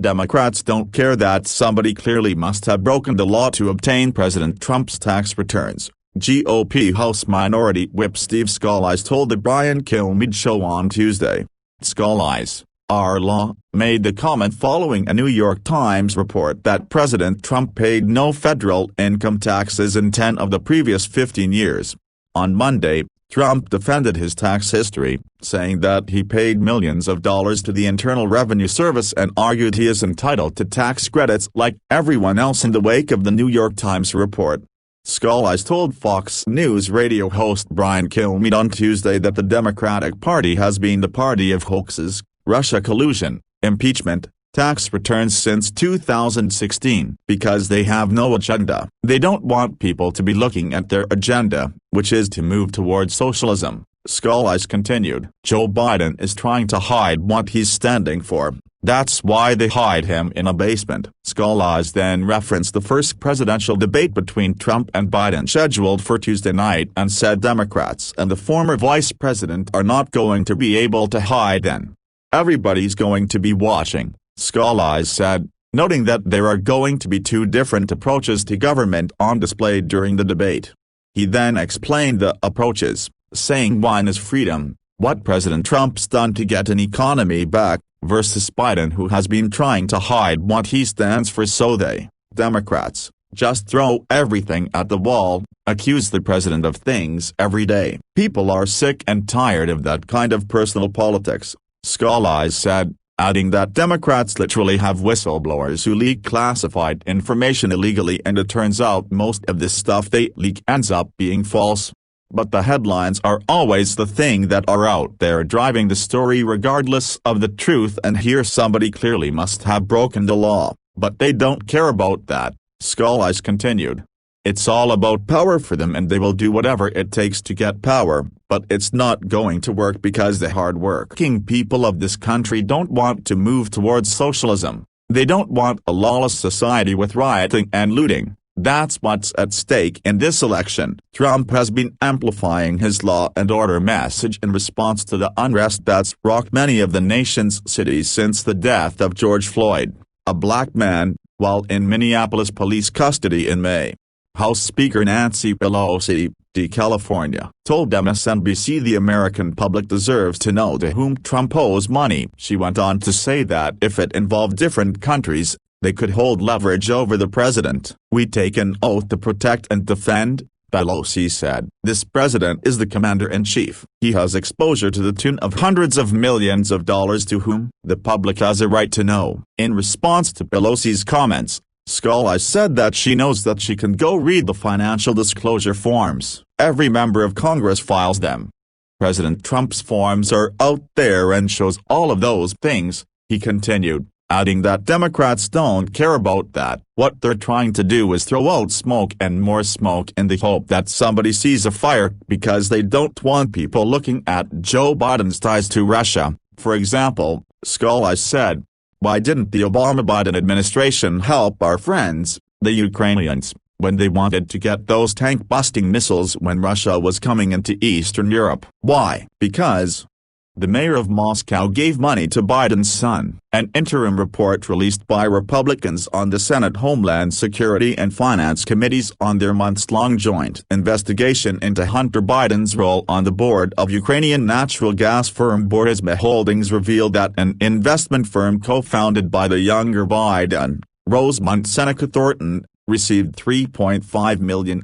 Democrats don't care that somebody clearly must have broken the law to obtain President Trump's tax returns, GOP House Minority Whip Steve Scalise told the Brian Kilmeade Show on Tuesday. Scalise, our law, made the comment following a New York Times report that President Trump paid no federal income taxes in 10 of the previous 15 years. On Monday, Trump defended his tax history, saying that he paid millions of dollars to the Internal Revenue Service and argued he is entitled to tax credits like everyone else in the wake of the New York Times report. Scalise told Fox News radio host Brian Kilmeade on Tuesday that the Democratic Party has been the party of hoaxes, Russia collusion, impeachment, tax returns since 2016 because they have no agenda. They don't want people to be looking at their agenda, which is to move towards socialism, Scalise continued. Joe Biden is trying to hide what he's standing for. That's why they hide him in a basement. Scalise then referenced the first presidential debate between Trump and Biden scheduled for Tuesday night and said Democrats and the former vice president are not going to be able to hide then. Everybody's going to be watching, Scalise said, noting that there are going to be two different approaches to government on display during the debate. He then explained the approaches, saying one is freedom, what President Trump's done to get an economy back, versus Biden who has been trying to hide what he stands for so they, Democrats, just throw everything at the wall, accuse the president of things every day. People are sick and tired of that kind of personal politics, Scalise said, adding that Democrats literally have whistleblowers who leak classified information illegally and it turns out most of this stuff they leak ends up being false. But the headlines are always the thing that are out there driving the story regardless of the truth, and here somebody clearly must have broken the law, but they don't care about that, Scalise continued. It's all about power for them and they will do whatever it takes to get power, but it's not going to work because the hard-working people of this country don't want to move towards socialism. They don't want a lawless society with rioting and looting. That's what's at stake in this election. Trump has been amplifying his law and order message in response to the unrest that's rocked many of the nation's cities since the death of George Floyd, a black man, while in Minneapolis police custody in May. House Speaker Nancy Pelosi, D. California, told MSNBC the American public deserves to know to whom Trump owes money. She went on to say that if it involved different countries, they could hold leverage over the president. We take an oath to protect and defend, Pelosi said. This president is the commander-in-chief. He has exposure to the tune of hundreds of millions of dollars to whom the public has a right to know. In response to Pelosi's comments, Scalise said that she knows that she can go read the financial disclosure forms. Every member of Congress files them. President Trump's forms are out there and shows all of those things, he continued, adding that Democrats don't care about that. What they're trying to do is throw out smoke and more smoke in the hope that somebody sees a fire because they don't want people looking at Joe Biden's ties to Russia. For example, Scalise said, why didn't the Obama-Biden administration help our friends, the Ukrainians, when they wanted to get those tank-busting missiles when Russia was coming into Eastern Europe? Why? Because the mayor of Moscow gave money to Biden's son. An interim report released by Republicans on the Senate Homeland Security and Finance Committees on their months-long joint investigation into Hunter Biden's role on the board of Ukrainian natural gas firm Burisma Holdings revealed that an investment firm co-founded by the younger Biden, Rosemont Seneca Thornton, received $3.5 million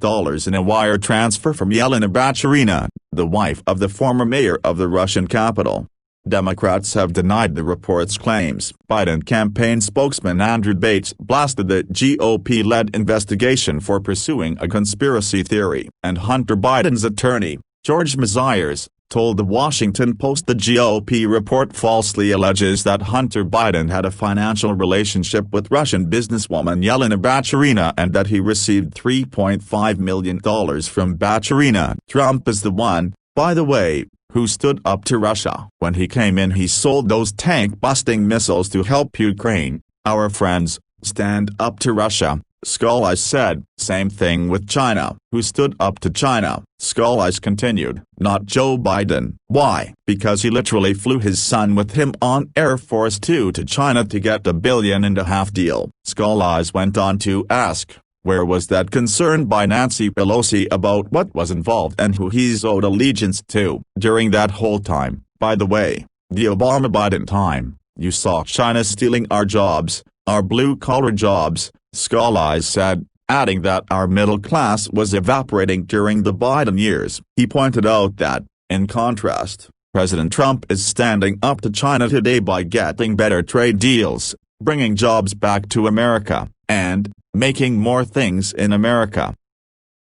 in a wire transfer from Yelena Baturina, the wife of the former mayor of the Russian capital. Democrats have denied the report's claims. Biden campaign spokesman Andrew Bates blasted the GOP-led investigation for pursuing a conspiracy theory, and Hunter Biden's attorney, George Mesiers, told the Washington Post the GOP report falsely alleges that Hunter Biden had a financial relationship with Russian businesswoman Yelena Baturina and that he received $3.5 million from Baturina. Trump is the one, by the way, who stood up to Russia. When he came in he sold those tank-busting missiles to help Ukraine, our friends, stand up to Russia, Scalise said. Same thing with China, who stood up to China. Scalise continued. Not Joe Biden. Why? Because he literally flew his son with him on Air Force Two to China to get a $1.5 billion deal. Scalise went on to ask, where was that concern by Nancy Pelosi about what was involved and who he's owed allegiance to? During that whole time, by the way, the Obama-Biden time, you saw China stealing our jobs, our blue-collar jobs, Scalise said, adding that our middle class was evaporating during the Biden years. He pointed out that, in contrast, President Trump is standing up to China today by getting better trade deals, bringing jobs back to America, and making more things in America.